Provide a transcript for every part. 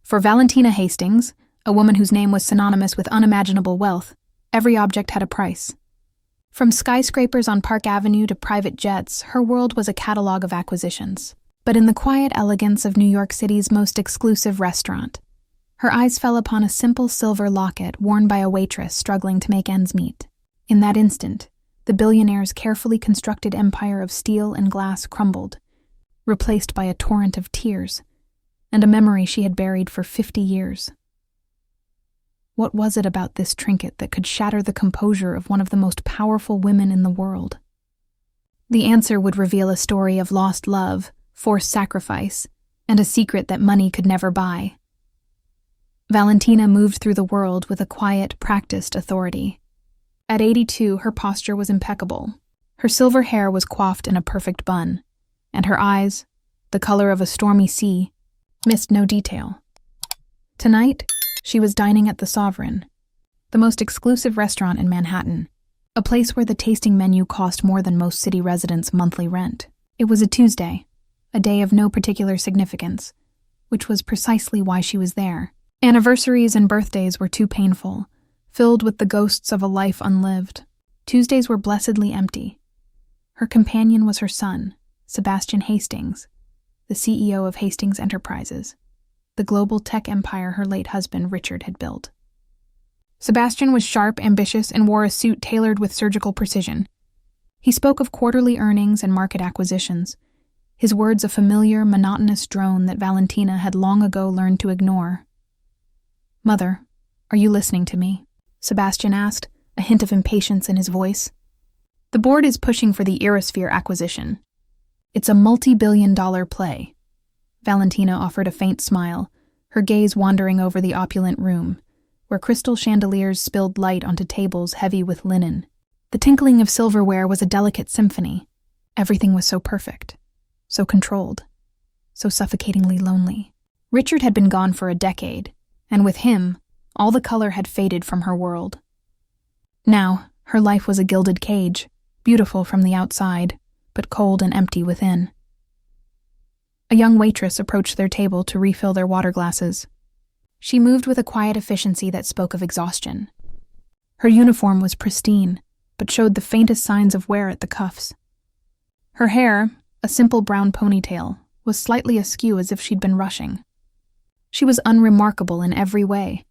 For Valentina Hastings, a woman whose name was synonymous with unimaginable wealth, every object had a price. From skyscrapers on Park Avenue to private jets, her world was a catalog of acquisitions. But in the quiet elegance of New York City's most exclusive restaurant, her eyes fell upon a simple silver locket worn by a waitress struggling to make ends meet. In that instant, the billionaire's carefully constructed empire of steel and glass crumbled, replaced by a torrent of tears, and a memory she had buried for 50 years. What was it about this trinket that could shatter the composure of one of the most powerful women in the world? The answer would reveal a story of lost love, forced sacrifice, and a secret that money could never buy. Valentina moved through the world with a quiet, practiced authority. At 82, her posture was impeccable. Her silver hair was coiffed in a perfect bun, and her eyes, the color of a stormy sea, missed no detail. Tonight, she was dining at the Sovereign, the most exclusive restaurant in Manhattan, a place where the tasting menu cost more than most city residents' monthly rent. It was a Tuesday, a day of no particular significance, which was precisely why she was there. Anniversaries and birthdays were too painful, filled with the ghosts of a life unlived. Tuesdays were blessedly empty. Her companion was her son, Sebastian Hastings, the CEO of Hastings Enterprises, the global tech empire her late husband Richard had built. Sebastian was sharp, ambitious, and wore a suit tailored with surgical precision. He spoke of quarterly earnings and market acquisitions, his words a familiar, monotonous drone that Valentina had long ago learned to ignore. "Mother, are you listening to me?" Sebastian asked, a hint of impatience in his voice. "The board is pushing for the Irisphere acquisition. It's a multi-billion-dollar play." Valentina offered a faint smile, her gaze wandering over the opulent room, where crystal chandeliers spilled light onto tables heavy with linen. The tinkling of silverware was a delicate symphony. Everything was so perfect, so controlled, so suffocatingly lonely. Richard had been gone for a decade, and with him, all the color had faded from her world. Now, her life was a gilded cage, beautiful from the outside, but cold and empty within. A young waitress approached their table to refill their water glasses. She moved with a quiet efficiency that spoke of exhaustion. Her uniform was pristine, but showed the faintest signs of wear at the cuffs. Her hair, a simple brown ponytail, was slightly askew as if she'd been rushing. She was unremarkable in every way.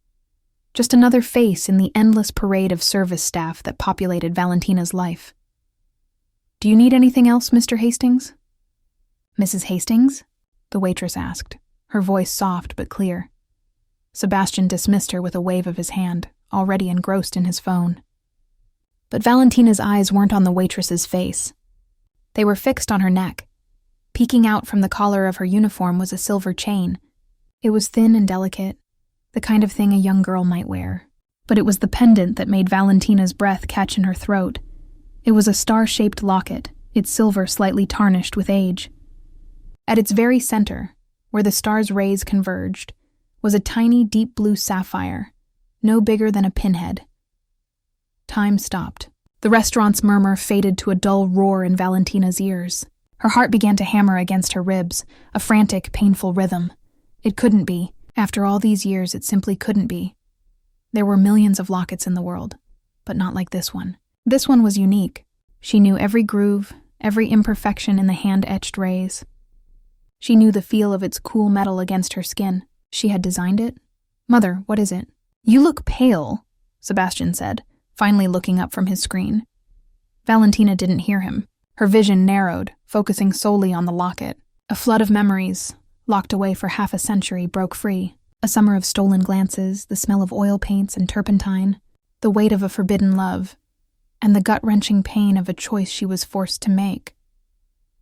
Just another face in the endless parade of service staff that populated Valentina's life. "Do you need anything else, Mr. Hastings?" "Mrs. Hastings?" the waitress asked, her voice soft but clear. Sebastian dismissed her with a wave of his hand, already engrossed in his phone. But Valentina's eyes weren't on the waitress's face. They were fixed on her neck. Peeking out from the collar of her uniform was a silver chain. It was thin and delicate, the kind of thing a young girl might wear. But it was the pendant that made Valentina's breath catch in her throat. It was a star-shaped locket, its silver slightly tarnished with age. At its very center, where the star's rays converged, was a tiny deep blue sapphire, no bigger than a pinhead. Time stopped. The restaurant's murmur faded to a dull roar in Valentina's ears. Her heart began to hammer against her ribs, a frantic, painful rhythm. It couldn't be. After all these years, it simply couldn't be. There were millions of lockets in the world, but not like this one. This one was unique. She knew every groove, every imperfection in the hand-etched rays. She knew the feel of its cool metal against her skin. She had designed it. "Mother, what is it?" "You look pale," Sebastian said, finally looking up from his screen. Valentina didn't hear him. Her vision narrowed, focusing solely on the locket. A flood of memories, locked away for half a century, broke free. A summer of stolen glances, the smell of oil paints and turpentine, the weight of a forbidden love, and the gut-wrenching pain of a choice she was forced to make.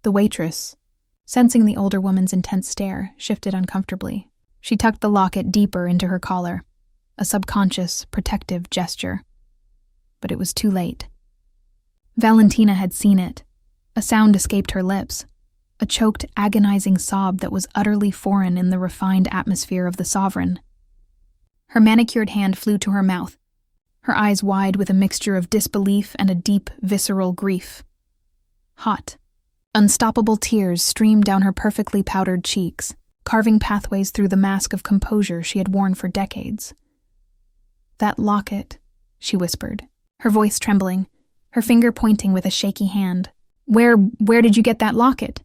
The waitress, sensing the older woman's intense stare, shifted uncomfortably. She tucked the locket deeper into her collar, a subconscious, protective gesture. But it was too late. Valentina had seen it. A sound escaped her lips, a choked, agonizing sob that was utterly foreign in the refined atmosphere of the Sovereign. Her manicured hand flew to her mouth, her eyes wide with a mixture of disbelief and a deep, visceral grief. Hot, unstoppable tears streamed down her perfectly powdered cheeks. carving pathways through the mask of composure she had worn for decades. "That locket," she whispered, her voice trembling, her finger pointing with a shaky hand. Where did you get that locket?"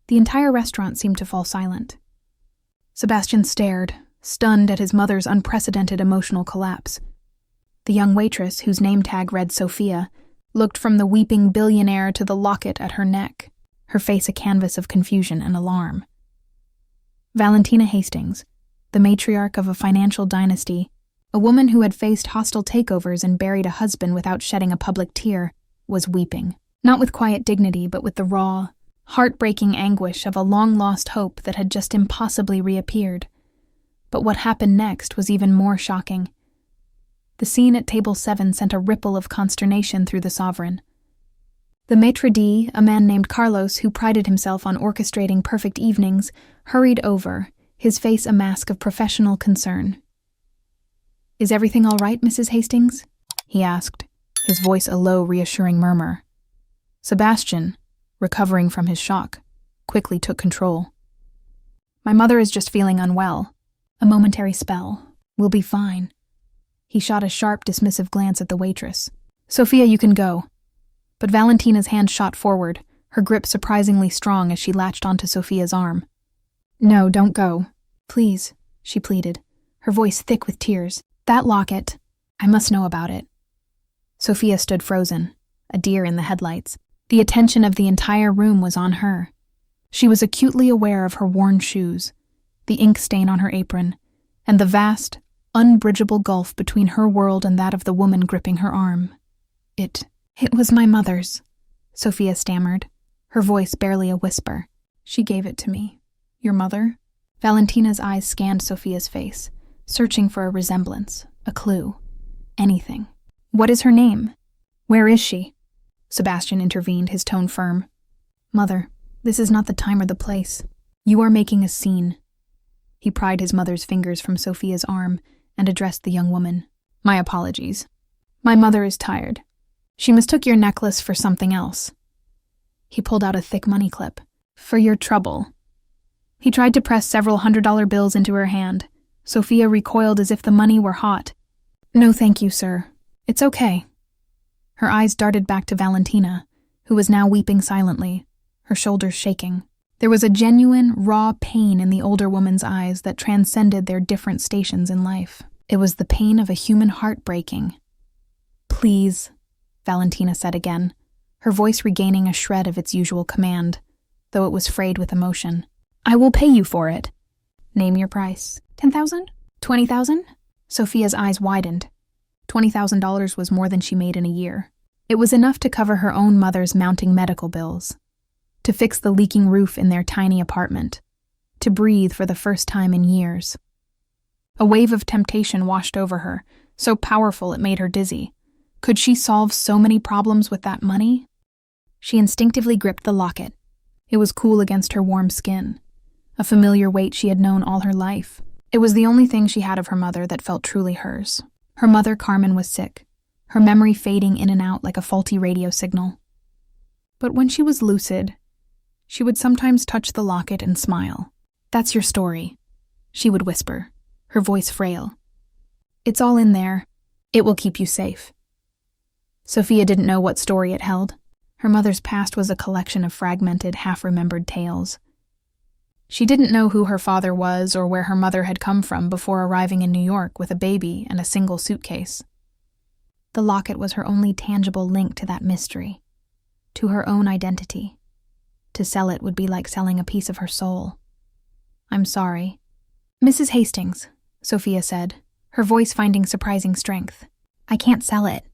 The entire restaurant seemed to fall silent. Sebastian stared, stunned at his mother's unprecedented emotional collapse. The young waitress, whose name tag read Sophia, looked from the weeping billionaire to the locket at her neck, her face a canvas of confusion and alarm. Valentina Hastings, the matriarch of a financial dynasty, a woman who had faced hostile takeovers and buried a husband without shedding a public tear, was weeping, not with quiet dignity but with the raw, heartbreaking anguish of a long-lost hope that had just impossibly reappeared. But what happened next was even more shocking. The scene at Table 7 sent a ripple of consternation through the sovereign. The maitre d', a man named Carlos who prided himself on orchestrating perfect evenings, hurried over, his face a mask of professional concern. "Is everything all right, Mrs. Hastings?" he asked, his voice a low, reassuring murmur. Sebastian, recovering from his shock, quickly took control. "My mother is just feeling unwell. A momentary spell. We'll be fine." He shot a sharp, dismissive glance at the waitress. "Sophia, you can go." But Valentina's hand shot forward, her grip surprisingly strong as she latched onto Sophia's arm. "No, don't go. Please," she pleaded, her voice thick with tears. "That locket. I must know about it." Sophia stood frozen, a deer in the headlights. The attention of the entire room was on her. She was acutely aware of her worn shoes, the ink stain on her apron, and the vast, unbridgeable gulf between her world and that of the woman gripping her arm. It was my mother's," Sophia stammered, her voice barely a whisper. "She gave it to me." "Your mother?" Valentina's eyes scanned Sophia's face, searching for a resemblance, a clue, anything. "What is her name? Where is she?" Sebastian intervened, his tone firm. "Mother, this is not the time or the place. You are making a scene." He pried his mother's fingers from Sophia's arm and addressed the young woman. "My apologies. My mother is tired. She mistook your necklace for something else." He pulled out a thick money clip. "For your trouble." He tried to press several $100 bills into her hand. Sophia recoiled as if the money were hot. "No, thank you, sir. It's okay." Her eyes darted back to Valentina, who was now weeping silently, her shoulders shaking. There was a genuine, raw pain in the older woman's eyes that transcended their different stations in life. It was the pain of a human heart breaking. "Please," Valentina said again, her voice regaining a shred of its usual command, though it was frayed with emotion. "I will pay you for it." "Name your price." 10,000? 20,000? Sophia's eyes widened. $20,000 was more than she made in a year. It was enough to cover her own mother's mounting medical bills, to fix the leaking roof in their tiny apartment, to breathe for the first time in years. A wave of temptation washed over her, so powerful it made her dizzy. Could she solve so many problems with that money? She instinctively gripped the locket. It was cool against her warm skin, a familiar weight she had known all her life. It was the only thing she had of her mother that felt truly hers. Her mother, Carmen, was sick, her memory fading in and out like a faulty radio signal. But when she was lucid, she would sometimes touch the locket and smile. "That's your story," she would whisper, her voice frail. "It's all in there. It will keep you safe." Sophia didn't know what story it held. Her mother's past was a collection of fragmented, half-remembered tales. She didn't know who her father was or where her mother had come from before arriving in New York with a baby and a single suitcase. The locket was her only tangible link to that mystery, to her own identity. To sell it would be like selling a piece of her soul. "I'm sorry." "Mrs. Hastings," Sophia said, her voice finding surprising strength. "I can't sell it."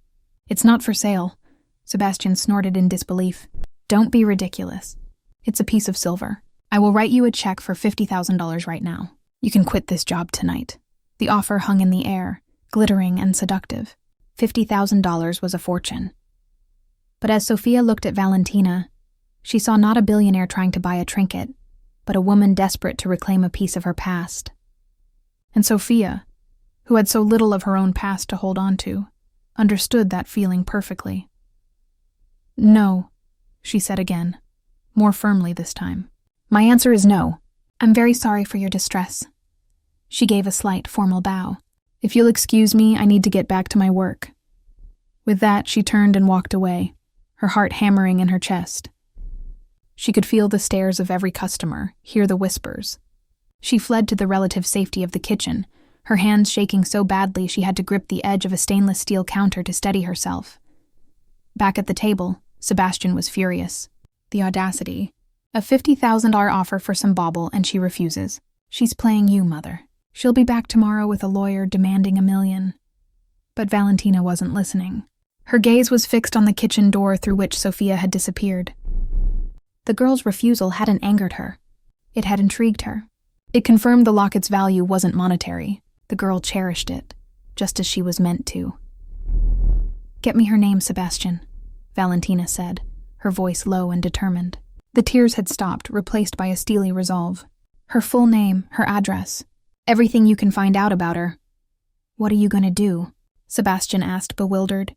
"It's not for sale." Sebastian snorted in disbelief. "Don't be ridiculous. It's a piece of silver. I will write you a check for $50,000 right now. You can quit this job tonight." The offer hung in the air, glittering and seductive. $50,000 was a fortune. But as Sophia looked at Valentina, she saw not a billionaire trying to buy a trinket, but a woman desperate to reclaim a piece of her past. And Sophia, who had so little of her own past to hold on to, understood that feeling perfectly. "No," she said again, more firmly this time. "My answer is no. I'm very sorry for your distress. She gave a slight, formal bow. If you'll excuse me, I need to get back to my work. With that, she turned and walked away, her heart hammering in her chest. She could feel the stares of every customer, hear the whispers. She fled to the relative safety of the kitchen, her hands shaking so badly she had to grip the edge of a stainless steel counter to steady herself. Back at the table, Sebastian was furious. The audacity. A $50,000 offer for some bauble, and she refuses. She's playing you, Mother. She'll be back tomorrow with a lawyer demanding $1 million. But Valentina wasn't listening. Her gaze was fixed on the kitchen door through which Sophia had disappeared. The girl's refusal hadn't angered her. It had intrigued her. It confirmed the locket's value wasn't monetary. The girl cherished it, just as she was meant to. Get me her name, Sebastian, Valentina said, her voice low and determined. The tears had stopped, replaced by a steely resolve. Her full name, her address, everything you can find out about her. What are you going to do? Sebastian asked, bewildered.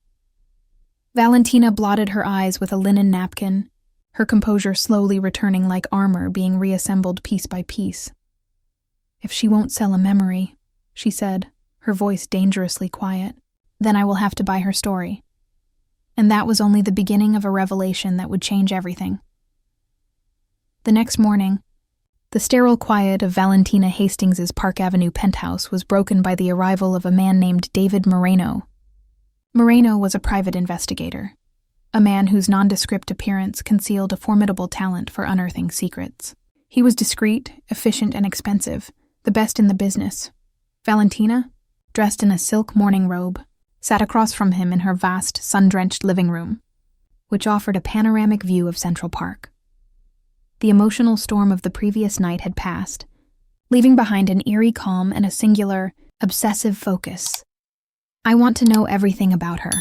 Valentina blotted her eyes with a linen napkin, her composure slowly returning like armor being reassembled piece by piece. If she won't sell a memory, she said, her voice dangerously quiet, then I will have to buy her story. And that was only the beginning of a revelation that would change everything. The next morning, the sterile quiet of Valentina Hastings's Park Avenue penthouse was broken by the arrival of a man named David Moreno. Moreno was a private investigator, a man whose nondescript appearance concealed a formidable talent for unearthing secrets. He was discreet, efficient, and expensive, the best in the business. Valentina, dressed in a silk morning robe, sat across from him in her vast, sun-drenched living room, which offered a panoramic view of Central Park. The emotional storm of the previous night had passed, leaving behind an eerie calm and a singular, obsessive focus. I want to know everything about her,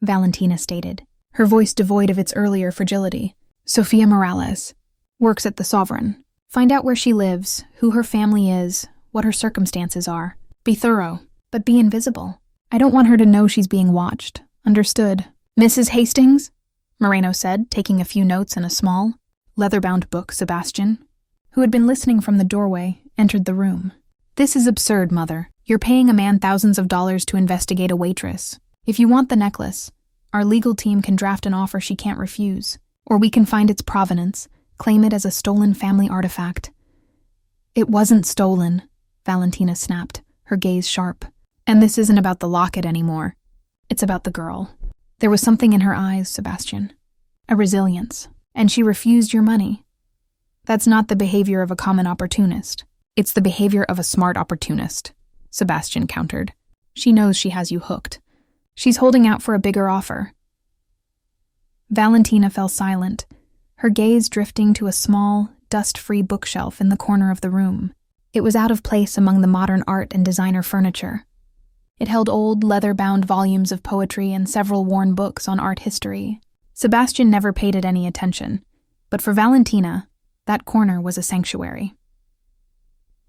Valentina stated, her voice devoid of its earlier fragility. Sophia Morales. Works at the Sovereign. Find out where she lives, who her family is, what her circumstances are. Be thorough, but be invisible. I don't want her to know she's being watched. Understood. Mrs. Hastings? Moreno said, taking a few notes in a small, leather-bound book. Sebastian, who had been listening from the doorway, entered the room. This is absurd, Mother. You're paying a man thousands of dollars to investigate a waitress. If you want the necklace, our legal team can draft an offer she can't refuse, or we can find its provenance, claim it as a stolen family artifact. It wasn't stolen, Valentina snapped, her gaze sharp. And this isn't about the locket anymore. It's about the girl. There was something in her eyes, Sebastian. A resilience. And she refused your money. That's not the behavior of a common opportunist. It's the behavior of a smart opportunist, Sebastian countered. She knows she has you hooked. She's holding out for a bigger offer. Valentina fell silent, her gaze drifting to a small, dust-free bookshelf in the corner of the room. It was out of place among the modern art and designer furniture. It held old, leather-bound volumes of poetry and several worn books on art history. Sebastian never paid it any attention, but for Valentina, that corner was a sanctuary.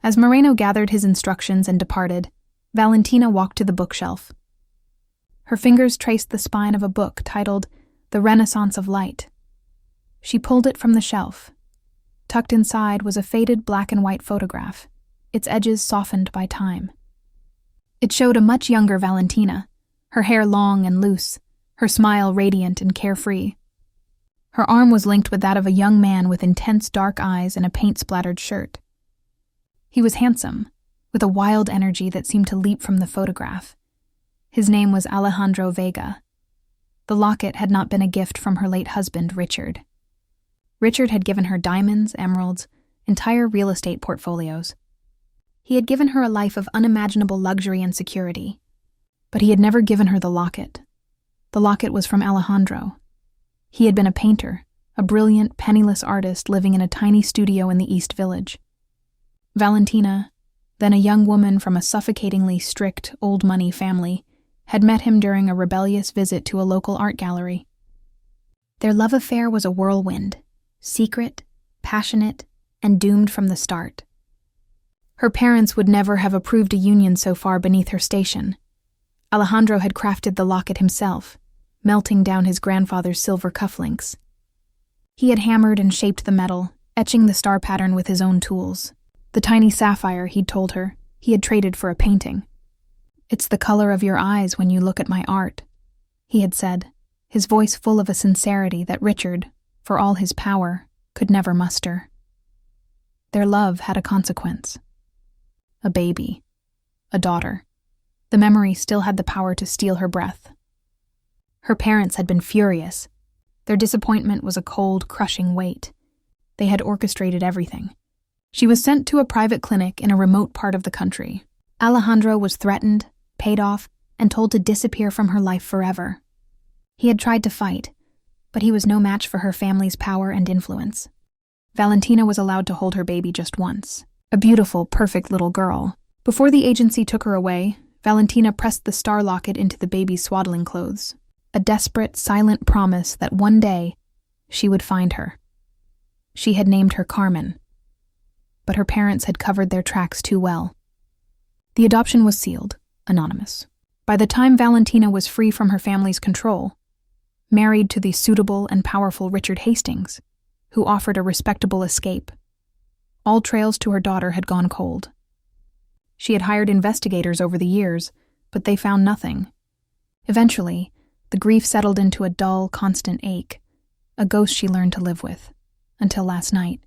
As Moreno gathered his instructions and departed, Valentina walked to the bookshelf. Her fingers traced the spine of a book titled The Renaissance of Light. She pulled it from the shelf. Tucked inside was a faded black and white photograph, its edges softened by time. It showed a much younger Valentina, her hair long and loose, her smile radiant and carefree. Her arm was linked with that of a young man with intense dark eyes and a paint-splattered shirt. He was handsome, with a wild energy that seemed to leap from the photograph. His name was Alejandro Vega. The locket had not been a gift from her late husband, Richard. Richard had given her diamonds, emeralds, entire real estate portfolios. He had given her a life of unimaginable luxury and security. But he had never given her the locket. The locket was from Alejandro. He had been a painter, a brilliant, penniless artist living in a tiny studio in the East Village. Valentina, then a young woman from a suffocatingly strict, old-money family, had met him during a rebellious visit to a local art gallery. Their love affair was a whirlwind, secret, passionate, and doomed from the start. Her parents would never have approved a union so far beneath her station. Alejandro had crafted the locket himself, melting down his grandfather's silver cufflinks. He had hammered and shaped the metal, etching the star pattern with his own tools. The tiny sapphire, he'd told her, he had traded for a painting. "It's the color of your eyes when you look at my art," he had said, his voice full of a sincerity that Richard, for all his power, could never muster. Their love had a consequence. A baby. A daughter. The memory still had the power to steal her breath. Her parents had been furious. Their disappointment was a cold, crushing weight. They had orchestrated everything. She was sent to a private clinic in a remote part of the country. Alejandro was threatened, paid off, and told to disappear from her life forever. He had tried to fight, but he was no match for her family's power and influence. Valentina was allowed to hold her baby just once. A beautiful, perfect little girl. Before the agency took her away, Valentina pressed the star locket into the baby's swaddling clothes. A desperate, silent promise that one day she would find her. She had named her Carmen, but her parents had covered their tracks too well. The adoption was sealed, anonymous. By the time Valentina was free from her family's control, married to the suitable and powerful Richard Hastings, who offered a respectable escape, all trails to her daughter had gone cold. She had hired investigators over the years, but they found nothing. Eventually, the grief settled into a dull, constant ache, a ghost she learned to live with, until last night.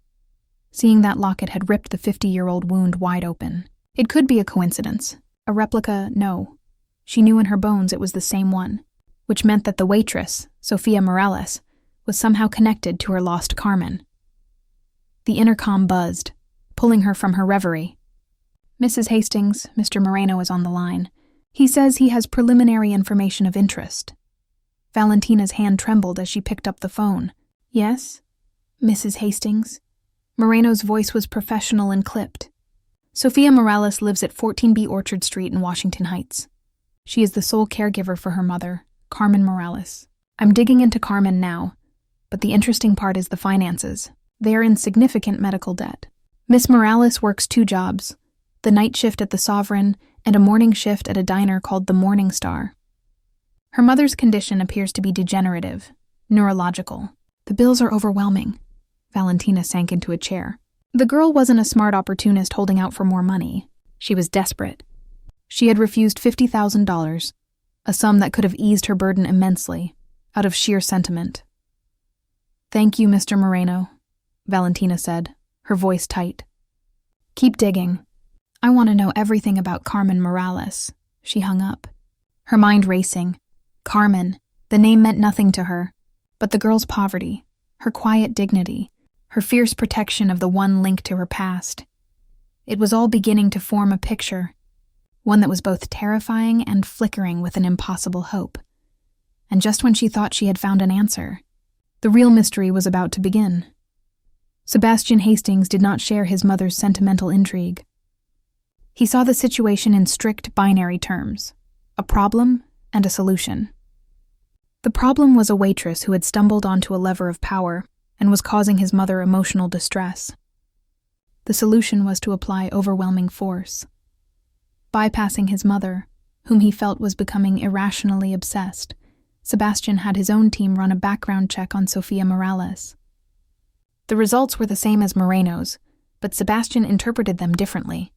Seeing that locket had ripped the 50-year-old wound wide open. It could be a coincidence. A replica, no. She knew in her bones it was the same one, which meant that the waitress, Sophia Morales, was somehow connected to her lost Carmen. The intercom buzzed, pulling her from her reverie. "Mrs. Hastings, Mr. Moreno is on the line. He says he has preliminary information of interest." Valentina's hand trembled as she picked up the phone. "Yes, Mrs. Hastings." Moreno's voice was professional and clipped. "Sophia Morales lives at 14B Orchard Street in Washington Heights. She is the sole caregiver for her mother, Carmen Morales. I'm digging into Carmen now, but the interesting part is the finances. They are in significant medical debt. Miss Morales works 2 jobs, the night shift at the Sovereign and a morning shift at a diner called the Morning Star. Her mother's condition appears to be degenerative, neurological. The bills are overwhelming." Valentina sank into a chair. The girl wasn't a smart opportunist holding out for more money. She was desperate. She had refused $50,000, a sum that could have eased her burden immensely, out of sheer sentiment. "Thank you, Mr. Moreno," Valentina said, her voice tight. "Keep digging. I want to know everything about Carmen Morales." She hung up, her mind racing. Carmen, the name meant nothing to her, but the girl's poverty, her quiet dignity, her fierce protection of the one link to her past. It was all beginning to form a picture, one that was both terrifying and flickering with an impossible hope. And just when she thought she had found an answer, the real mystery was about to begin. Sebastian Hastings did not share his mother's sentimental intrigue. He saw the situation in strict binary terms, a problem and a solution. The problem was a waitress who had stumbled onto a lever of power and was causing his mother emotional distress. The solution was to apply overwhelming force. Bypassing his mother, whom he felt was becoming irrationally obsessed, Sebastian had his own team run a background check on Sophia Morales. The results were the same as Moreno's, but Sebastian interpreted them differently.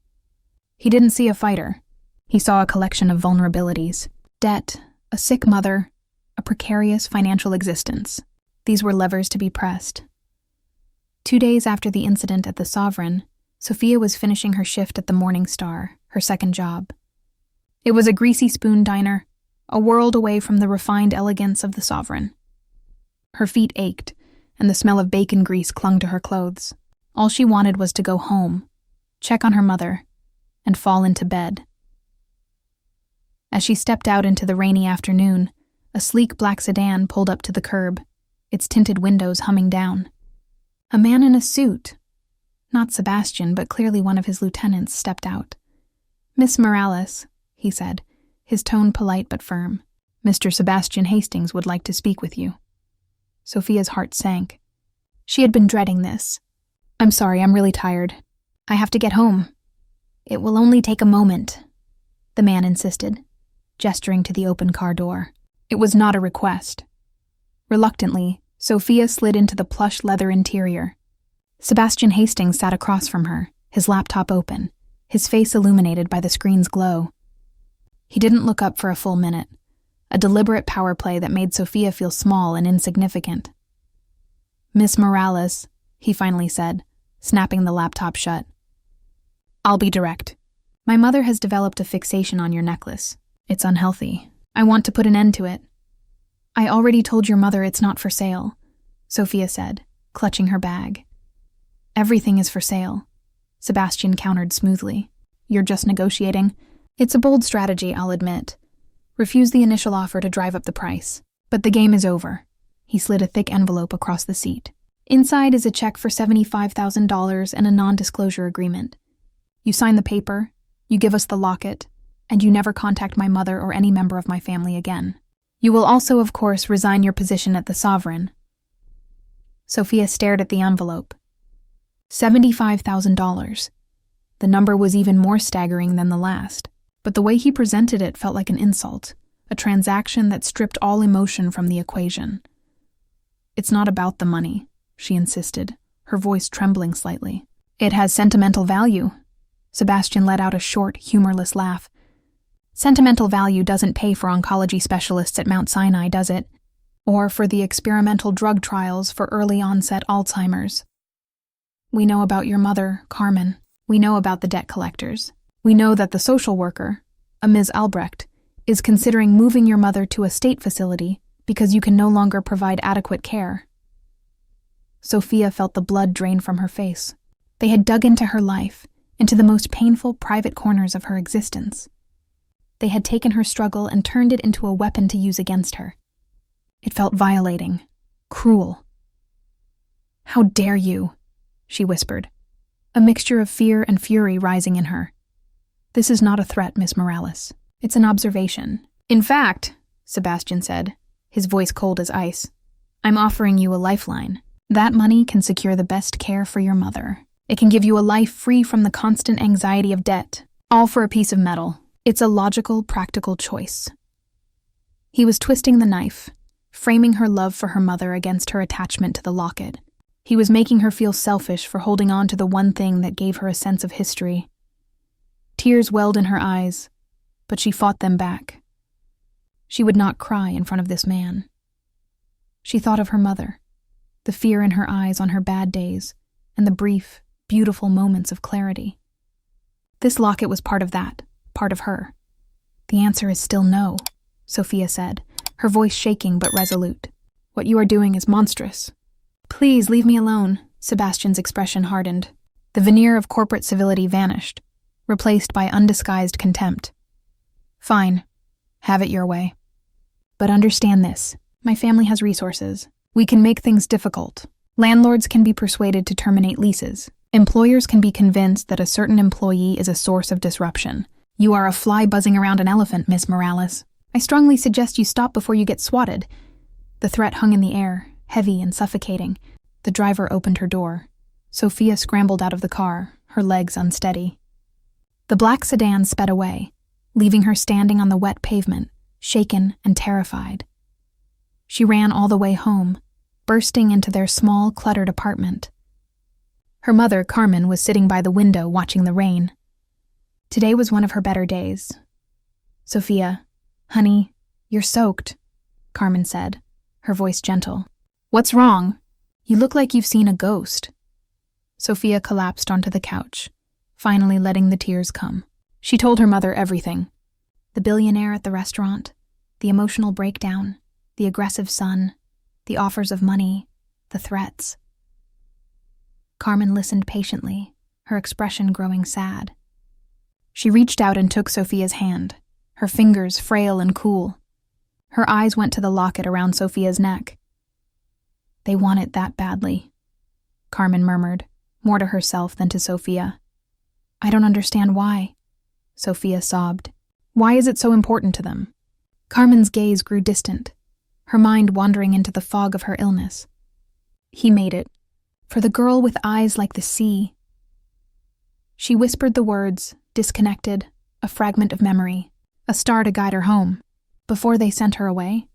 He didn't see a fighter. He saw a collection of vulnerabilities. Debt, a sick mother, a precarious financial existence. These were levers to be pressed. 2 days after the incident at the Sovereign, Sophia was finishing her shift at the Morning Star, her second job. It was a greasy spoon diner, a world away from the refined elegance of the Sovereign. Her feet ached, and the smell of bacon grease clung to her clothes. All she wanted was to go home, check on her mother, and fall into bed. As she stepped out into the rainy afternoon, a sleek black sedan pulled up to the curb, its tinted windows humming down. A man in a suit, not Sebastian, but clearly one of his lieutenants, stepped out. "Miss Morales," he said, his tone polite but firm. "Mr. Sebastian Hastings would like to speak with you." Sophia's heart sank. She had been dreading this. "I'm sorry, I'm really tired. I have to get home." "It will only take a moment," the man insisted, gesturing to the open car door. It was not a request. Reluctantly, Sophia slid into the plush leather interior. Sebastian Hastings sat across from her, his laptop open, his face illuminated by the screen's glow. He didn't look up for a full minute, a deliberate power play that made Sophia feel small and insignificant. "Miss Morales," he finally said, snapping the laptop shut. "I'll be direct. My mother has developed a fixation on your necklace. It's unhealthy. I want to put an end to it." "I already told your mother it's not for sale," Sophia said, clutching her bag. "Everything is for sale," Sebastian countered smoothly. "You're just negotiating. It's a bold strategy, I'll admit. Refuse the initial offer to drive up the price. But the game is over." He slid a thick envelope across the seat. "Inside is a check for $75,000 and a non-disclosure agreement. You sign the paper, you give us the locket, and you never contact my mother or any member of my family again. You will also, of course, resign your position at the Sovereign." Sophia stared at the envelope. $75,000. The number was even more staggering than the last, but the way he presented it felt like an insult, a transaction that stripped all emotion from the equation. "It's not about the money," she insisted, her voice trembling slightly. "It has sentimental value." Sebastian let out a short, humorless laugh. "Sentimental value doesn't pay for oncology specialists at Mount Sinai, does it? Or for the experimental drug trials for early-onset Alzheimer's. We know about your mother, Carmen. We know about the debt collectors. We know that the social worker, a Ms. Albrecht, is considering moving your mother to a state facility because you can no longer provide adequate care." Sophia felt the blood drain from her face. They had dug into her life, into the most painful private corners of her existence. They had taken her struggle and turned it into a weapon to use against her. It felt violating, cruel. "How dare you?" she whispered, a mixture of fear and fury rising in her. "This is not a threat, Miss Morales. It's an observation. In fact," Sebastian said, his voice cold as ice, "I'm offering you a lifeline. That money can secure the best care for your mother. It can give you a life free from the constant anxiety of debt, all for a piece of metal. It's a logical, practical choice." He was twisting the knife, framing her love for her mother against her attachment to the locket. He was making her feel selfish for holding on to the one thing that gave her a sense of history. Tears welled in her eyes, but she fought them back. She would not cry in front of this man. She thought of her mother, the fear in her eyes on her bad days, and the brief, beautiful moments of clarity. This locket was part of that, part of her. "The answer is still no," Sophia said, her voice shaking but resolute. "What you are doing is monstrous." "Please leave me alone," Sebastian's expression hardened. The veneer of corporate civility vanished, replaced by undisguised contempt. "Fine. Have it your way. But understand this. My family has resources. We can make things difficult. Landlords can be persuaded to terminate leases. Employers can be convinced that a certain employee is a source of disruption. You are a fly buzzing around an elephant, Miss Morales. I strongly suggest you stop before you get swatted." The threat hung in the air, heavy and suffocating. The driver opened her door. Sophia scrambled out of the car, her legs unsteady. The black sedan sped away, leaving her standing on the wet pavement, shaken and terrified. She ran all the way home, bursting into their small, cluttered apartment. Her mother, Carmen, was sitting by the window watching the rain. Today was one of her better days. "Sophia, honey, you're soaked," Carmen said, her voice gentle. "What's wrong? You look like you've seen a ghost." Sophia collapsed onto the couch, finally letting the tears come. She told her mother everything. The billionaire at the restaurant, the emotional breakdown, the aggressive son, the offers of money, the threats. Carmen listened patiently, her expression growing sad. She reached out and took Sophia's hand, her fingers frail and cool. Her eyes went to the locket around Sophia's neck. "They want it that badly," Carmen murmured, more to herself than to Sophia. "I don't understand why," Sophia sobbed. "Why is it so important to them?" Carmen's gaze grew distant, her mind wandering into the fog of her illness. "He made it. For the girl with eyes like the sea." She whispered the words, disconnected, a fragment of memory, a star to guide her home. Before they sent her away?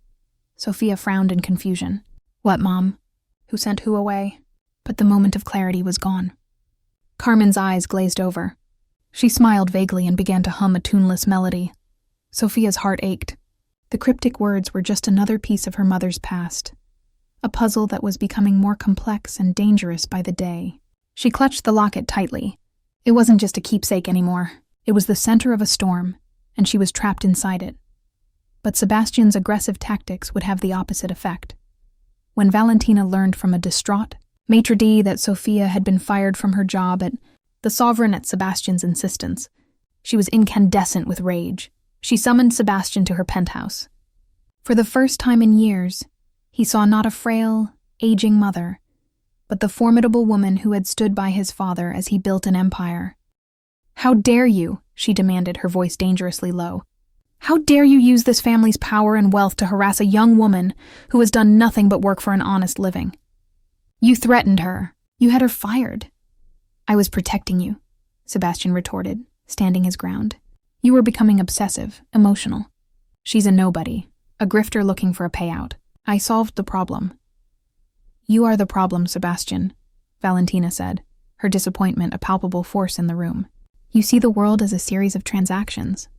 Sophia frowned in confusion. "What, Mom? Who sent who away?" But the moment of clarity was gone. Carmen's eyes glazed over. She smiled vaguely and began to hum a tuneless melody. Sophia's heart ached. The cryptic words were just another piece of her mother's past, a puzzle that was becoming more complex and dangerous by the day. She clutched the locket tightly. It wasn't just a keepsake anymore. It was the center of a storm, and she was trapped inside it. But Sebastian's aggressive tactics would have the opposite effect. When Valentina learned from a distraught maitre d' that Sophia had been fired from her job at the Sovereign at Sebastian's insistence, she was incandescent with rage. She summoned Sebastian to her penthouse. For the first time in years, he saw not a frail, aging mother, but the formidable woman who had stood by his father as he built an empire. "How dare you?" she demanded, her voice dangerously low. "How dare you use this family's power and wealth to harass a young woman who has done nothing but work for an honest living? You threatened her. You had her fired." "I was protecting you," Sebastian retorted, standing his ground. "You were becoming obsessive, emotional. She's a nobody, a grifter looking for a payout. I solved the problem." "You are the problem, Sebastian," Valentina said, her disappointment a palpable force in the room. "You see the world as a series of transactions.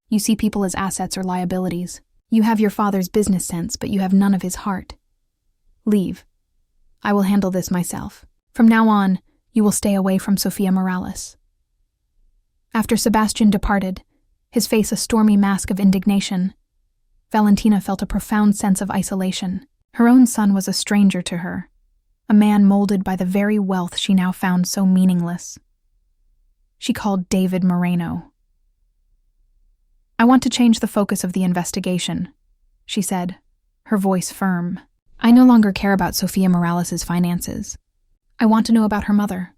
You see people as assets or liabilities. You have your father's business sense, but you have none of his heart. Leave. I will handle this myself. From now on, you will stay away from Sophia Morales." After Sebastian departed, his face a stormy mask of indignation, Valentina felt a profound sense of isolation. Her own son was a stranger to her, a man molded by the very wealth she now found so meaningless. She called David Moreno. "I want to change the focus of the investigation," she said, her voice firm. "I no longer care about Sophia Morales' finances. I want to know about her mother,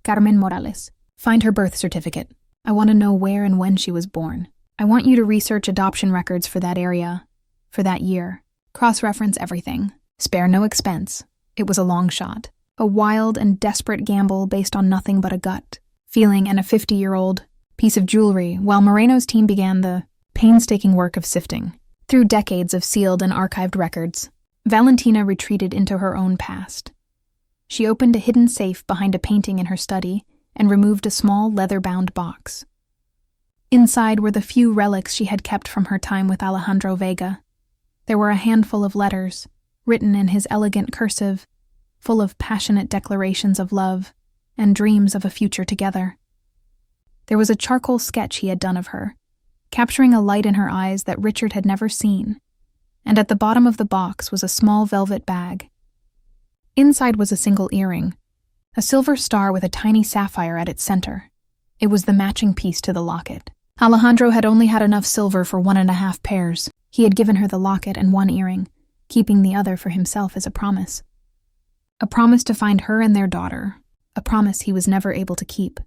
Carmen Morales. Find her birth certificate. I want to know where and when she was born. I want you to research adoption records for that area, for that year. Cross-reference everything. Spare no expense. It was a long shot. A wild and desperate gamble based on nothing but a gut feeling and a 50-year-old piece of jewelry, while Moreno's team began the painstaking work of sifting through decades of sealed and archived records. Valentina retreated into her own past. She opened a hidden safe behind a painting in her study and removed a small leather-bound box. Inside were the few relics she had kept from her time with Alejandro Vega. There were a handful of letters, written in his elegant cursive, full of passionate declarations of love and dreams of a future together. There was a charcoal sketch he had done of her, capturing a light in her eyes that Richard had never seen, and at the bottom of the box was a small velvet bag. Inside was a single earring, a silver star with a tiny sapphire at its center. It was the matching piece to the locket. Alejandro had only had enough silver for 1.5 pairs. He had given her the locket and one earring, keeping the other for himself as a promise. A promise to find her and their daughter, a promise he was never able to keep.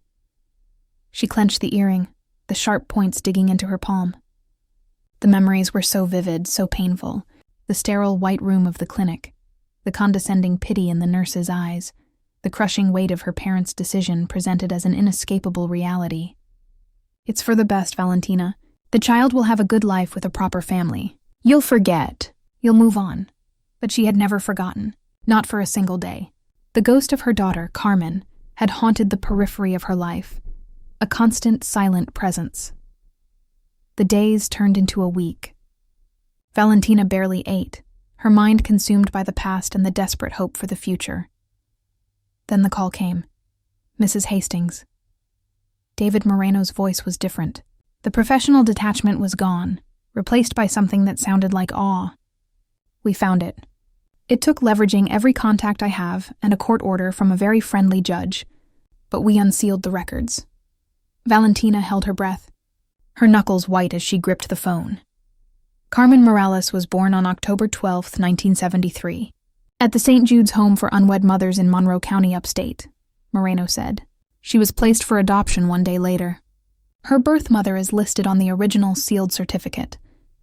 She clenched the earring, the sharp points digging into her palm. The memories were so vivid, so painful. The sterile white room of the clinic, the condescending pity in the nurse's eyes, the crushing weight of her parents' decision presented as an inescapable reality. "It's for the best, Valentina. The child will have a good life with a proper family. You'll forget. You'll move on." But she had never forgotten, not for a single day. The ghost of her daughter, Carmen, had haunted the periphery of her life, a constant, silent presence. The days turned into a week. Valentina barely ate, her mind consumed by the past and the desperate hope for the future. Then the call came. Mrs. Hastings. David Moreno's voice was different. The professional detachment was gone, replaced by something that sounded like awe. "We found it. It took leveraging every contact I have and a court order from a very friendly judge, but we unsealed the records." Valentina held her breath, her knuckles white as she gripped the phone. Carmen Morales was born on October 12, 1973, at the St. Jude's Home for Unwed Mothers in Monroe County, upstate, Moreno said. She was placed for adoption 1 day later. Her birth mother is listed on the original sealed certificate.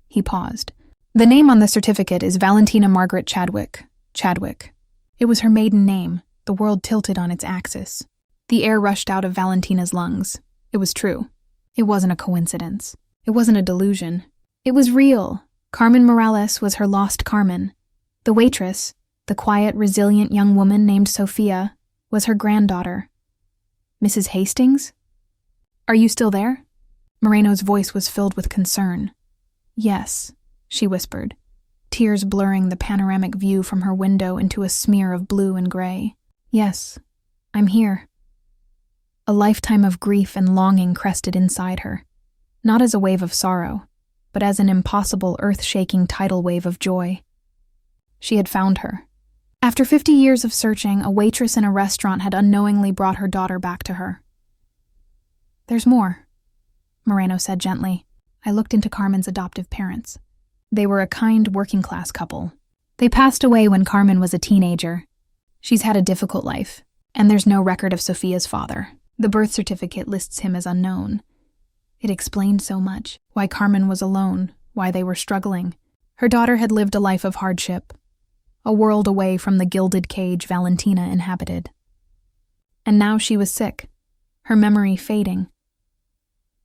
He paused. The name on the certificate is Valentina Margaret Chadwick. Chadwick. It was her maiden name, the world tilted on its axis. The air rushed out of Valentina's lungs. It was true. It wasn't a coincidence. It wasn't a delusion. It was real. Carmen Morales was her lost Carmen. The waitress, The quiet, resilient young woman named Sophia was her granddaughter. Mrs. Hastings? Are you still there? Moreno's voice was filled with concern. Yes, she whispered, tears blurring the panoramic view from her window into a smear of blue and gray. Yes, I'm here. A lifetime of grief and longing crested inside her, not as a wave of sorrow, but as an impossible, earth-shaking tidal wave of joy. She had found her. After 50 years of searching, a waitress in a restaurant had unknowingly brought her daughter back to her. There's more, Moreno said gently. I looked into Carmen's adoptive parents. They were a kind, working-class couple. They passed away when Carmen was a teenager. She's had a difficult life, and there's no record of Sophia's father. The birth certificate lists him as unknown. It explained so much, why Carmen was alone, why they were struggling. Her daughter had lived a life of hardship, a world away from the gilded cage Valentina inhabited. And now she was sick, her memory fading.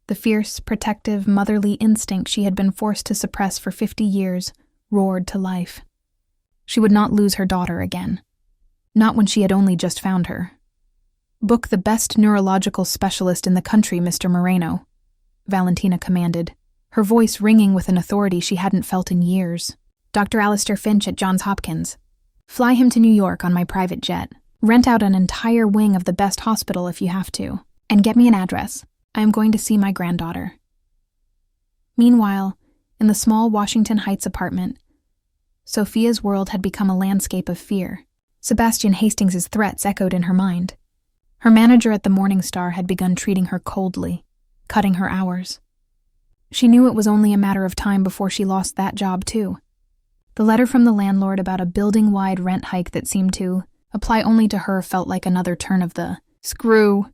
The fierce, protective, motherly instinct she had been forced to suppress for 50 years roared to life. She would not lose her daughter again. Not when she had only just found her. Book the best neurological specialist in the country, Mr. Moreno, Valentina commanded, her voice ringing with an authority she hadn't felt in years. Dr. Alistair Finch at Johns Hopkins. Fly him to New York on my private jet. Rent out an entire wing of the best hospital if you have to. And get me an address. I am going to see my granddaughter. Meanwhile, in the small Washington Heights apartment, Sophia's world had become a landscape of fear. Sebastian Hastings's threats echoed in her mind. Her manager at the Morning Star had begun treating her coldly, cutting her hours. She knew it was only a matter of time before she lost that job too. The letter from the landlord about a building-wide rent hike that seemed to apply only to her felt like another turn of the screw.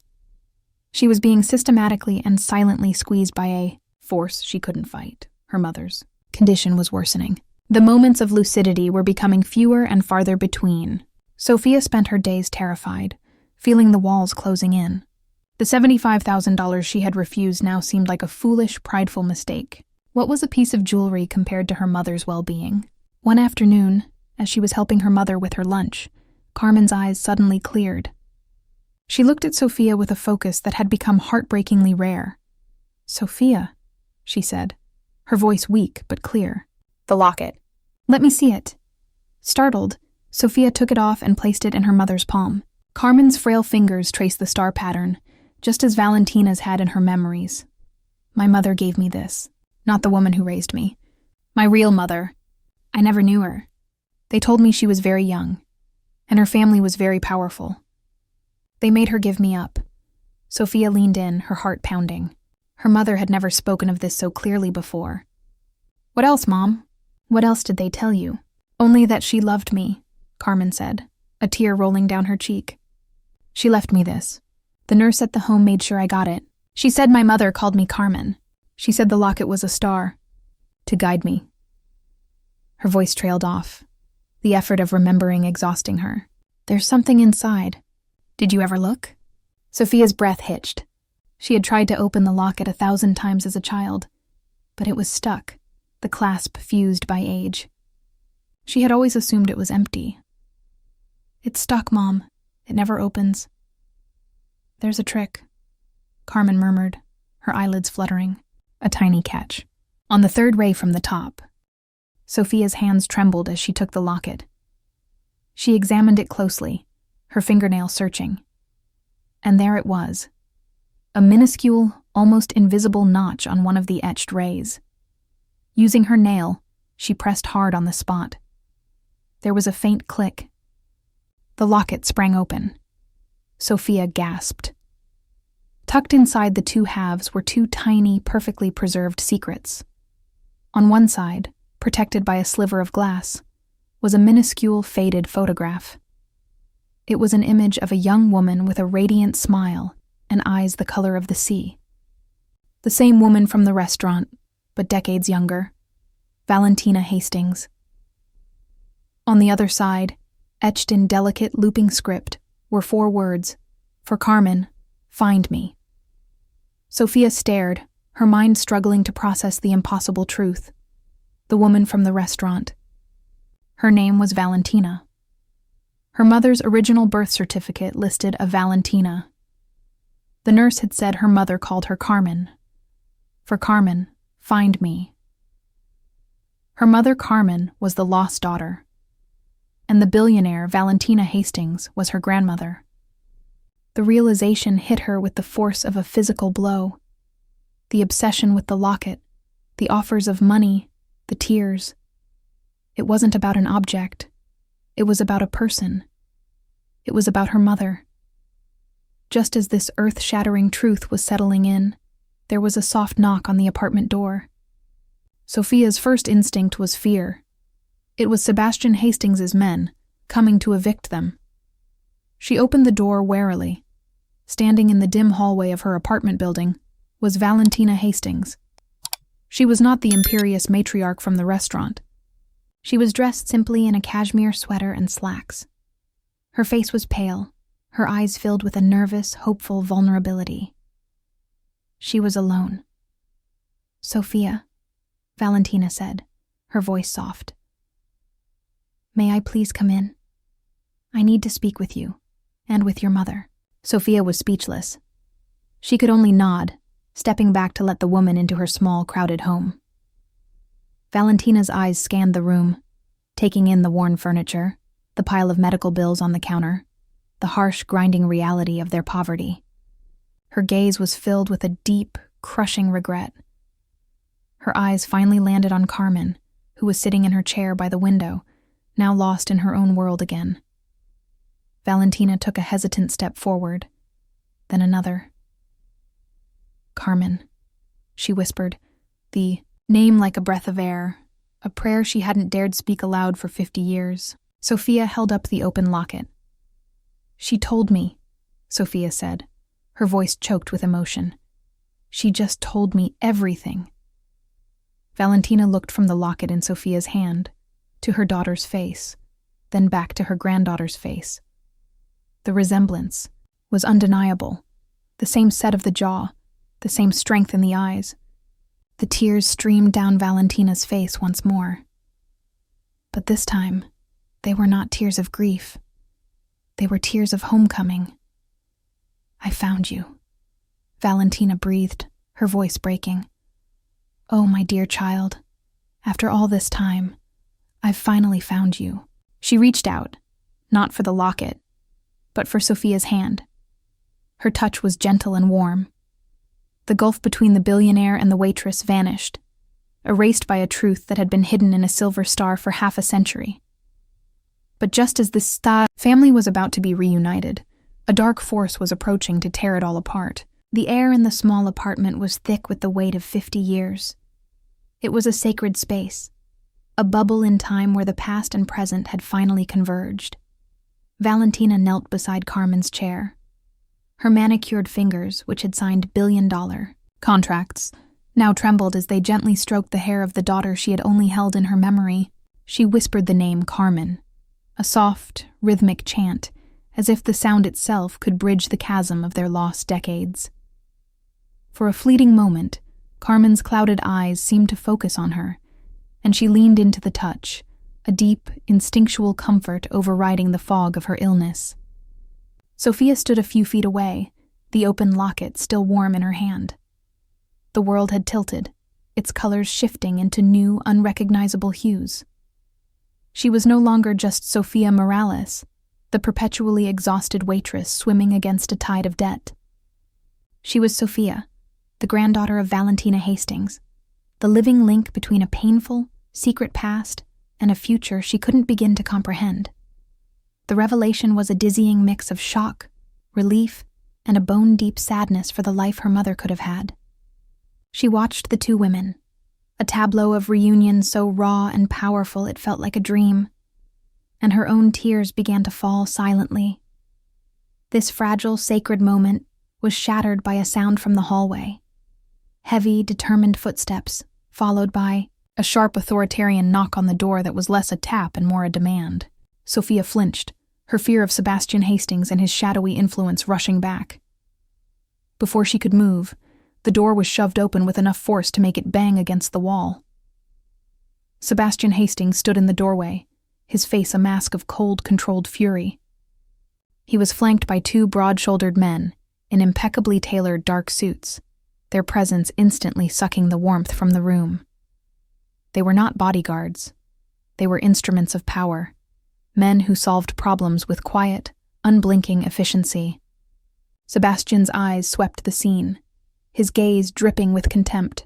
She was being systematically and silently squeezed by a force she couldn't fight, her mother's. Condition was worsening. The moments of lucidity were becoming fewer and farther between. Sophia spent her days terrified, feeling the walls closing in. The $75,000 she had refused now seemed like a foolish, prideful mistake. What was a piece of jewelry compared to her mother's well-being? One afternoon, as she was helping her mother with her lunch, Carmen's eyes suddenly cleared. She looked at Sophia with a focus that had become heartbreakingly rare. "Sophia," she said, her voice weak but clear. "The locket. Let me see it." Startled, Sophia took it off and placed it in her mother's palm. Carmen's frail fingers traced the star pattern, just as Valentina's had in her memories. "My mother gave me this, not the woman who raised me. My real mother. I never knew her. They told me she was very young, and her family was very powerful. They made her give me up." Sophia leaned in, her heart pounding. Her mother had never spoken of this so clearly before. "What else, Mom? What else did they tell you?" "Only that she loved me," Carmen said, a tear rolling down her cheek. "She left me this. The nurse at the home made sure I got it. She said my mother called me Carmen. She said the locket was a star, to guide me." Her voice trailed off, the effort of remembering exhausting her. "There's something inside. Did you ever look?" Sophia's breath hitched. She had tried to open the locket 1,000 times as a child, but it was stuck, the clasp fused by age. She had always assumed it was empty. "It's stuck, Mom. It never opens." "There's a trick," Carmen murmured, her eyelids fluttering. A tiny catch. On the third ray from the top. Sophia's hands trembled as she took the locket. She examined it closely, her fingernail searching. And there it was. A minuscule, almost invisible notch on one of the etched rays. Using her nail, she pressed hard on the spot. There was a faint click. The locket sprang open. Sophia gasped. Tucked inside the two halves were two tiny, perfectly preserved secrets. On one side, protected by a sliver of glass, was a minuscule, faded photograph. It was an image of a young woman with a radiant smile and eyes the color of the sea. The same woman from the restaurant, but decades younger. Valentina Hastings. On the other side, etched in delicate, looping script, were 4 words. For Carmen, find me. Sophia stared, her mind struggling to process the impossible truth. The woman from the restaurant. Her name was Valentina. Her mother's original birth certificate listed a Valentina. The nurse had said her mother called her Carmen. For Carmen, find me. Her mother, Carmen, was the lost daughter, and the billionaire Valentina Hastings was her grandmother. The realization hit her with the force of a physical blow. The obsession with the locket, the offers of money, the tears. It wasn't about an object. It was about a person. It was about her mother. Just as this earth-shattering truth was settling in, there was a soft knock on the apartment door. Sophia's first instinct was fear. It was Sebastian Hastings's men, coming to evict them. She opened the door warily. Standing in the dim hallway of her apartment building was Valentina Hastings. She was not the imperious matriarch from the restaurant. She was dressed simply in a cashmere sweater and slacks. Her face was pale, her eyes filled with a nervous, hopeful vulnerability. She was alone. "Sophia," Valentina said, her voice soft. "May I please come in? I need to speak with you, and with your mother." Sophia was speechless. She could only nod, stepping back to let the woman into her small, crowded home. Valentina's eyes scanned the room, taking in the worn furniture, the pile of medical bills on the counter, the harsh, grinding reality of their poverty. Her gaze was filled with a deep, crushing regret. Her eyes finally landed on Carmen, who was sitting in her chair by the window, now lost in her own world again. Valentina took a hesitant step forward, then another. "Carmen," she whispered, the name like a breath of air, a prayer she hadn't dared speak aloud for 50 years. Sophia held up the open locket. "She told me," Sophia said, her voice choked with emotion. "She just told me everything." Valentina looked from the locket in Sophia's hand to her daughter's face, then back to her granddaughter's face. The resemblance was undeniable. The same set of the jaw, the same strength in the eyes. The tears streamed down Valentina's face once more. But this time, they were not tears of grief. They were tears of homecoming. "I found you," Valentina breathed, her voice breaking. "Oh, my dear child, after all this time, I've finally found you." She reached out, not for the locket, but for Sophia's hand. Her touch was gentle and warm. The gulf between the billionaire and the waitress vanished, erased by a truth that had been hidden in a silver star for half a century. But just as this family was about to be reunited, a dark force was approaching to tear it all apart. The air in the small apartment was thick with the weight of 50 years. It was a sacred space, a bubble in time where the past and present had finally converged. Valentina knelt beside Carmen's chair. Her manicured fingers, which had signed billion-dollar contracts, now trembled as they gently stroked the hair of the daughter she had only held in her memory. She whispered the name Carmen, a soft, rhythmic chant, as if the sound itself could bridge the chasm of their lost decades. For a fleeting moment, Carmen's clouded eyes seemed to focus on her, and she leaned into the touch, a deep, instinctual comfort overriding the fog of her illness. Sophia stood a few feet away, the open locket still warm in her hand. The world had tilted, its colors shifting into new, unrecognizable hues. She was no longer just Sophia Morales, the perpetually exhausted waitress swimming against a tide of debt. She was Sophia, the granddaughter of Valentina Hastings, the living link between a painful, secret past and a future she couldn't begin to comprehend. The revelation was a dizzying mix of shock, relief, and a bone-deep sadness for the life her mother could have had. She watched the two women, a tableau of reunion so raw and powerful it felt like a dream, and her own tears began to fall silently. This fragile, sacred moment was shattered by a sound from the hallway. Heavy, determined footsteps, followed by a sharp authoritarian knock on the door that was less a tap and more a demand. Sophia flinched, her fear of Sebastian Hastings and his shadowy influence rushing back. Before she could move, the door was shoved open with enough force to make it bang against the wall. Sebastian Hastings stood in the doorway, his face a mask of cold, controlled fury, He was flanked by two broad-shouldered men in impeccably tailored dark suits, their presence instantly sucking the warmth from the room. They were not bodyguards. They were instruments of power, men who solved problems with quiet, unblinking efficiency. Sebastian's eyes swept the scene, his gaze dripping with contempt.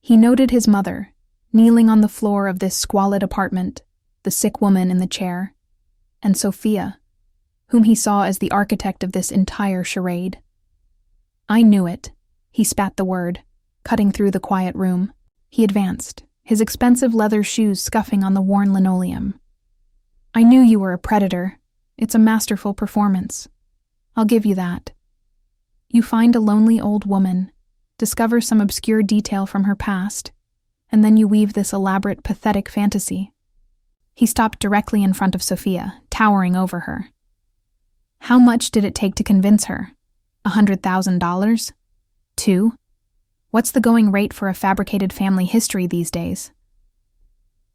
He noted his mother, kneeling on the floor of this squalid apartment, the sick woman in the chair, and Sophia, whom he saw as the architect of this entire charade. I knew it. He spat the word, cutting through the quiet room. He advanced, his expensive leather shoes scuffing on the worn linoleum. I knew you were a predator. It's a masterful performance. I'll give you that. You find a lonely old woman, discover some obscure detail from her past, and then you weave this elaborate, pathetic fantasy. He stopped directly in front of Sophia, towering over her. How much did it take to convince her? $100,000? 2? What's the going rate for a fabricated family history these days?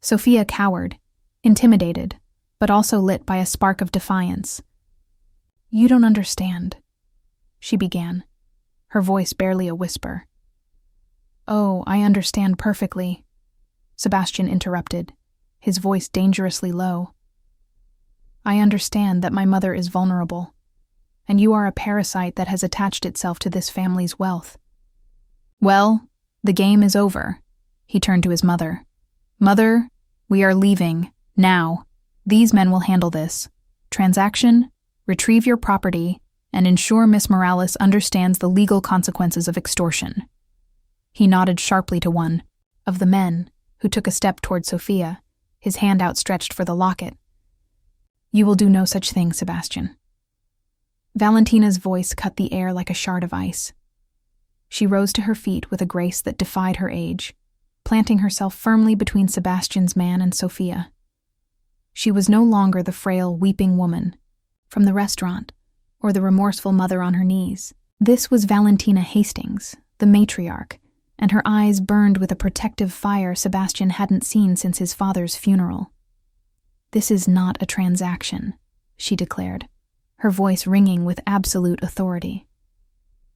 Sophia cowered, intimidated, but also lit by a spark of defiance. You don't understand, she began, her voice barely a whisper. Oh, I understand perfectly, Sebastian interrupted, his voice dangerously low. I understand that my mother is vulnerable, and you are a parasite that has attached itself to this family's wealth. Well, the game is over. He turned to his mother. Mother, we are leaving, now. These men will handle this. Transaction, retrieve your property, and ensure Miss Morales understands the legal consequences of extortion. He nodded sharply to one of the men, who took a step toward Sophia, his hand outstretched for the locket. You will do no such thing, Sebastian. Valentina's voice cut the air like a shard of ice. She rose to her feet with a grace that defied her age, planting herself firmly between Sebastian's man and Sophia. She was no longer the frail, weeping woman from the restaurant or the remorseful mother on her knees. This was Valentina Hastings, the matriarch, and her eyes burned with a protective fire Sebastian hadn't seen since his father's funeral. This is not a transaction, she declared, her voice ringing with absolute authority.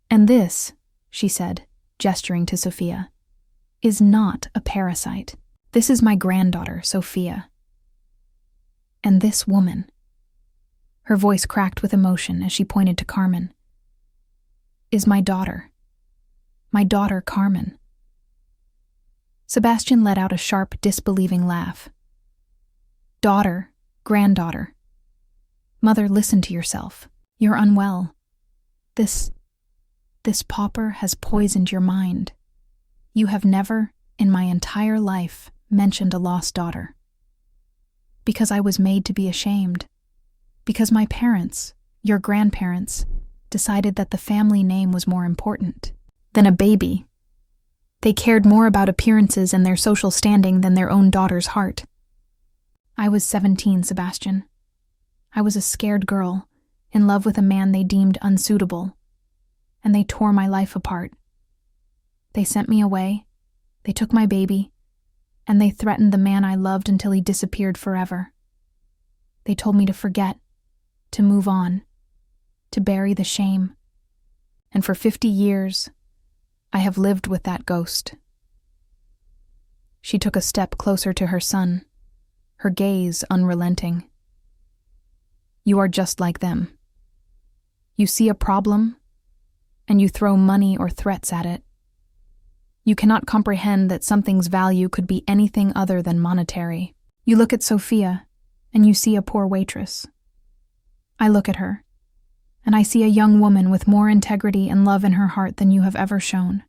And this, she said, gesturing to Sophia, is not a parasite. This is my granddaughter, Sophia. And this woman, her voice cracked with emotion as she pointed to Carmen, is my daughter Carmen. Sebastian let out a sharp, disbelieving laugh. Daughter, granddaughter. Mother, listen to yourself. You're unwell. This pauper has poisoned your mind. You have never, in my entire life, mentioned a lost daughter. Because I was made to be ashamed. Because my parents, your grandparents, decided that the family name was more important than a baby. They cared more about appearances and their social standing than their own daughter's heart. I was 17, Sebastian. I was a scared girl, in love with a man they deemed unsuitable, and they tore my life apart. They sent me away, they took my baby, and they threatened the man I loved until he disappeared forever. They told me to forget, to move on, to bury the shame. And for 50 years, I have lived with that ghost. She took a step closer to her son, her gaze unrelenting. You are just like them. You see a problem, and you throw money or threats at it. You cannot comprehend that something's value could be anything other than monetary. You look at Sophia, and you see a poor waitress. I look at her, and I see a young woman with more integrity and love in her heart than you have ever shown.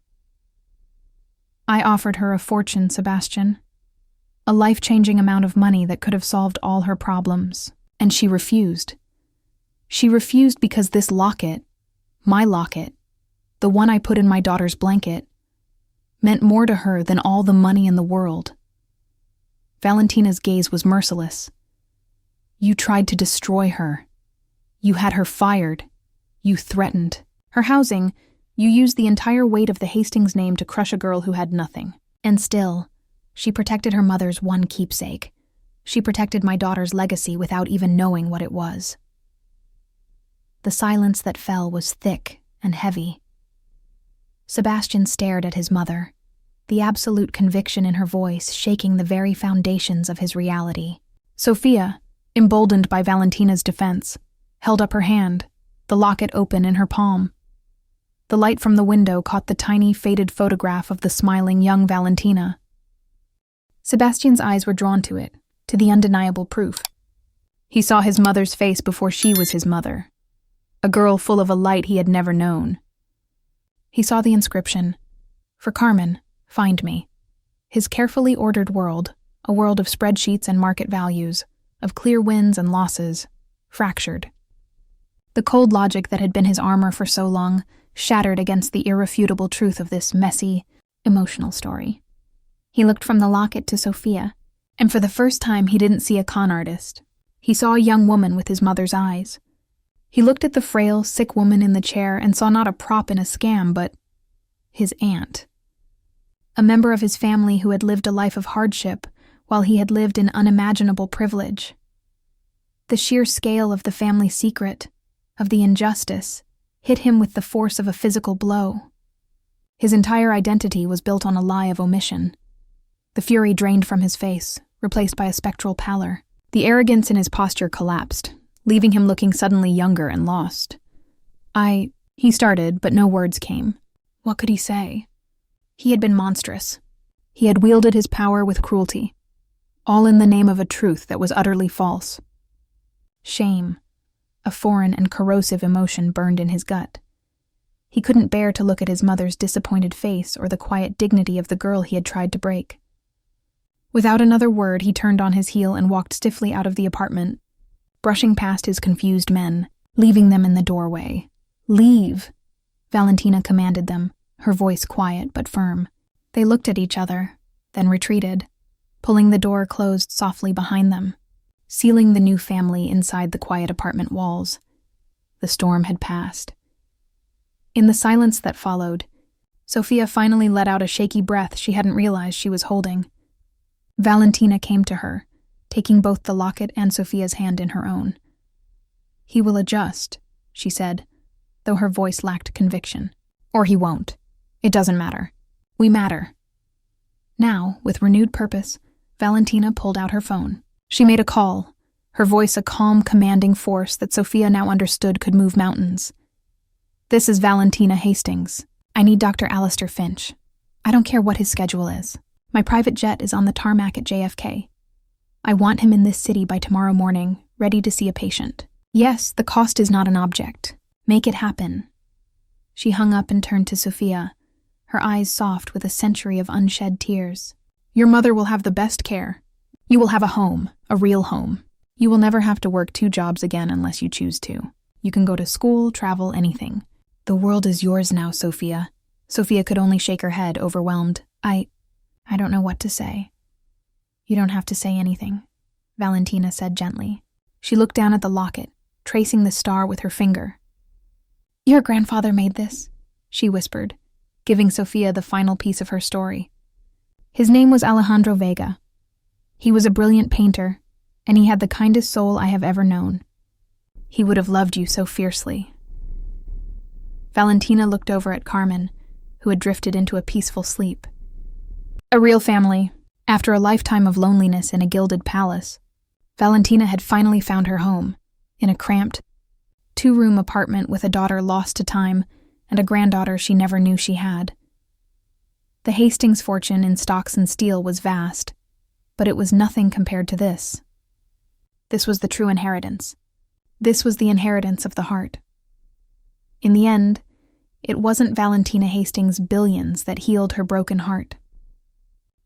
I offered her a fortune, Sebastian, a life-changing amount of money that could have solved all her problems, and she refused. She refused because this locket, my locket, the one I put in my daughter's blanket, meant more to her than all the money in the world. Valentina's gaze was merciless. You tried to destroy her. You had her fired. You threatened. Her housing, you used the entire weight of the Hastings name to crush a girl who had nothing. And still, she protected her mother's one keepsake. She protected my daughter's legacy without even knowing what it was. The silence that fell was thick and heavy. Sebastian stared at his mother, the absolute conviction in her voice shaking the very foundations of his reality. Sophia, emboldened by Valentina's defense, held up her hand, the locket open in her palm. The light from the window caught the tiny, faded photograph of the smiling young Valentina. Sebastian's eyes were drawn to it, to the undeniable proof. He saw his mother's face before she was his mother, a girl full of a light he had never known. He saw the inscription, "For Carmen, find me." His carefully ordered world, a world of spreadsheets and market values, of clear wins and losses, fractured. The cold logic that had been his armor for so long shattered against the irrefutable truth of this messy, emotional story. He looked from the locket to Sophia, and for the first time he didn't see a con artist. He saw a young woman with his mother's eyes. He looked at the frail, sick woman in the chair and saw not a prop in a scam, but his aunt. A member of his family who had lived a life of hardship while he had lived in unimaginable privilege. The sheer scale of the family secret, of the injustice, hit him with the force of a physical blow. His entire identity was built on a lie of omission. The fury drained from his face, replaced by a spectral pallor. The arrogance in his posture collapsed, leaving him looking suddenly younger and lost. He started, but no words came. What could he say? He had been monstrous. He had wielded his power with cruelty, all in the name of a truth that was utterly false. Shame, a foreign and corrosive emotion, burned in his gut. He couldn't bear to look at his mother's disappointed face or the quiet dignity of the girl he had tried to break. Without another word, he turned on his heel and walked stiffly out of the apartment, brushing past his confused men, leaving them in the doorway. "Leave!" Valentina commanded them, her voice quiet but firm. They looked at each other, then retreated, pulling the door closed softly behind them, sealing the new family inside the quiet apartment walls. The storm had passed. In the silence that followed, Sophia finally let out a shaky breath she hadn't realized she was holding. Valentina came to her, taking both the locket and Sophia's hand in her own. "He will adjust," she said, though her voice lacked conviction. "Or he won't. It doesn't matter. We matter." Now, with renewed purpose, Valentina pulled out her phone. She made a call, her voice a calm, commanding force that Sophia now understood could move mountains. "This is Valentina Hastings. I need Dr. Alistair Finch. I don't care what his schedule is. My private jet is on the tarmac at JFK. I want him in this city by tomorrow morning, ready to see a patient. Yes, the cost is not an object. Make it happen." She hung up and turned to Sophia, her eyes soft with a century of unshed tears. "Your mother will have the best care. You will have a home, a real home. You will never have to work 2 jobs again unless you choose to. You can go to school, travel, anything. The world is yours now, Sophia." Sophia could only shake her head, overwhelmed. I don't know what to say." "You don't have to say anything," Valentina said gently. She looked down at the locket, tracing the star with her finger. "Your grandfather made this," she whispered, giving Sophia the final piece of her story. "His name was Alejandro Vega. He was a brilliant painter, and he had the kindest soul I have ever known. He would have loved you so fiercely." Valentina looked over at Carmen, who had drifted into a peaceful sleep. A real family. After a lifetime of loneliness in a gilded palace, Valentina had finally found her home, in a cramped, 2-room apartment with a daughter lost to time and a granddaughter she never knew she had. The Hastings fortune in stocks and steel was vast, but it was nothing compared to this. This was the true inheritance. This was the inheritance of the heart. In the end, it wasn't Valentina Hastings' billions that healed her broken heart.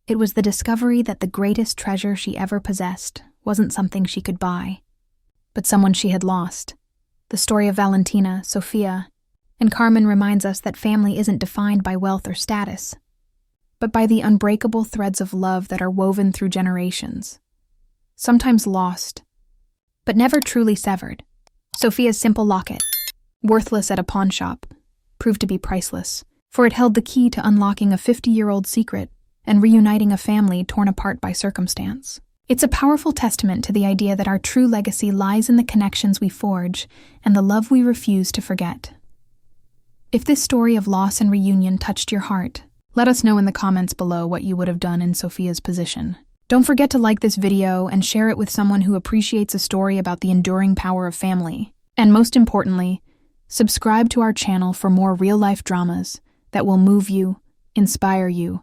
It was the discovery that the greatest treasure she ever possessed wasn't something she could buy, but someone she had lost. The story of Valentina, Sophia, and Carmen reminds us that family isn't defined by wealth or status, but by the unbreakable threads of love that are woven through generations. Sometimes lost, but never truly severed. Sophia's simple locket, worthless at a pawn shop, proved to be priceless, for it held the key to unlocking a 50-year-old secret and reuniting a family torn apart by circumstance. It's a powerful testament to the idea that our true legacy lies in the connections we forge and the love we refuse to forget. If this story of loss and reunion touched your heart, let us know in the comments below what you would have done in Sophia's position. Don't forget to like this video and share it with someone who appreciates a story about the enduring power of family. And most importantly, subscribe to our channel for more real-life dramas that will move you, inspire you,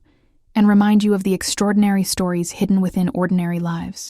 and remind you of the extraordinary stories hidden within ordinary lives.